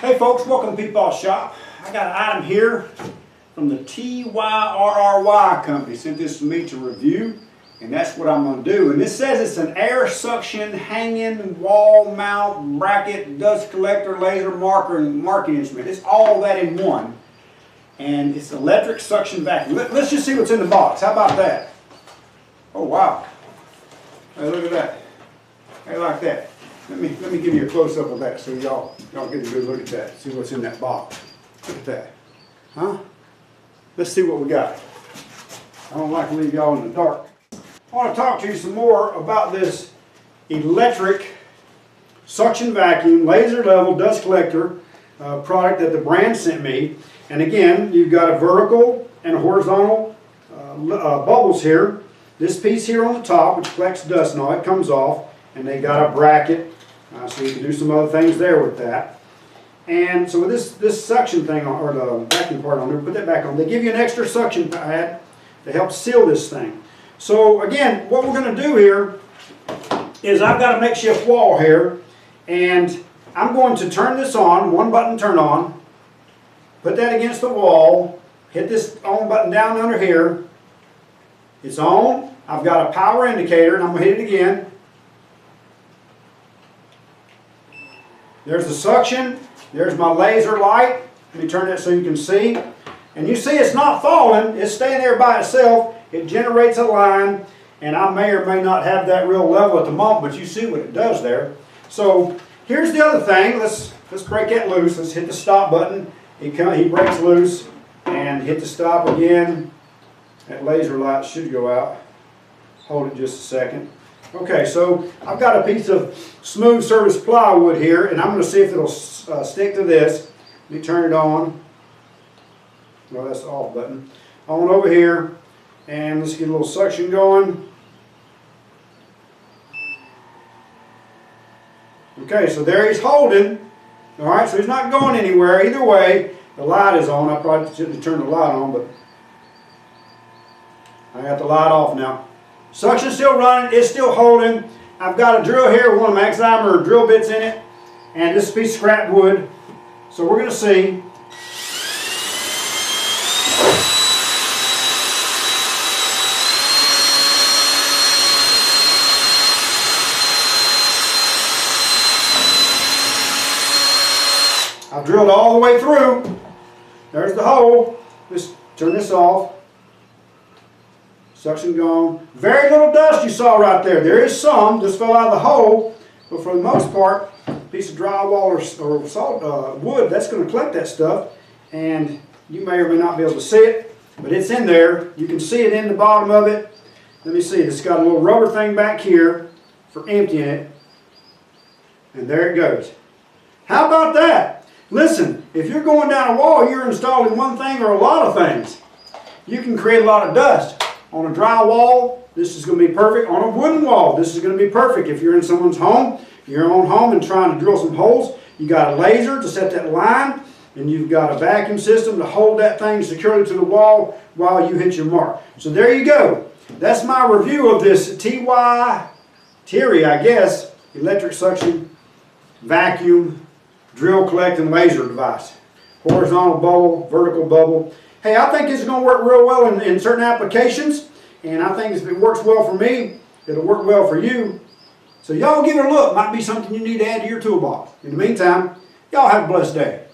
Hey folks, welcome to Peatball Shop. I got an item here from the Tyrry company. Sent this to me to review, and that's what I'm going to do. And this says it's an air suction hanging wall mount bracket dust collector laser marker and marking instrument. It's all that in one, and it's electric suction vacuum. Let's just see what's in the box. How about that? Oh wow! Hey, look at that. Hey, like that. Let me give you a close-up of that so y'all get a good look at that. See what's in that box. Look at that. Huh? Let's see what we got. I don't like to leave y'all in the dark. I want to talk to you some more about this electric suction vacuum laser level dust collector product that the brand sent me. And again, you've got a vertical and a horizontal bubbles here. This piece here on the top, which collects dust and all, it comes off. And they got a bracket, so you can do some other things there with that. And so with this suction thing, or the vacuum part on there, put that back on. They give you an extra suction pad to help seal this thing. So again, what we're going to do here is I've got a makeshift wall here, and I'm going to turn this on, one button turn on, put that against the wall, hit this on button down under here. It's on. I've got a power indicator, and I'm going to hit it again. There's the suction. There's my laser light. Let me turn that so you can see. And you see it's not falling. It's staying there by itself. It generates a line. And I may or may not have that real level at the moment, but you see what it does there. So here's the other thing. Let's break that loose. Let's hit the stop button. He breaks loose. And hit the stop again. That laser light should go out. Hold it just a second. Okay, so I've got a piece of smooth surface plywood here, and I'm going to see if it'll stick to this. Let me turn it on. Well, that's the off button. On over here, and let's get a little suction going. Okay, so there he's holding. All right, so he's not going anywhere. Either way, the light is on. I probably shouldn't have turned the light on, but I got the light off now. Suction's still running, it's still holding. I've got a drill here with one of my X-Imer drill bits in it, and this piece of scrap wood. So we're going to see. I've drilled all the way through. There's the hole. Let's turn this off. Suction gone. Very little dust you saw right there. There is some, just fell out of the hole, but for the most part, a piece of drywall or salt wood, that's going to collect that stuff, and you may or may not be able to see it, but it's in there. You can see it in the bottom of it. Let me see. It's got a little rubber thing back here for emptying it, and there it goes. How about that? Listen, if you're going down a wall, you're installing one thing or a lot of things. You can create a lot of dust. On a dry wall, this is going to be perfect. On a wooden wall, this is going to be perfect. If you're in someone's home, your own home, and trying to drill some holes, you got a laser to set that line, and you've got a vacuum system to hold that thing securely to the wall while you hit your mark. So there you go. That's my review of this Tyrry, I guess, electric suction vacuum drill collecting laser device. Horizontal bubble, vertical bubble. Hey, I think this is going to work real well in certain applications, and I think if it works well for me, it'll work well for you. So y'all give it a look. Might be something you need to add to your toolbox. In the meantime, y'all have a blessed day.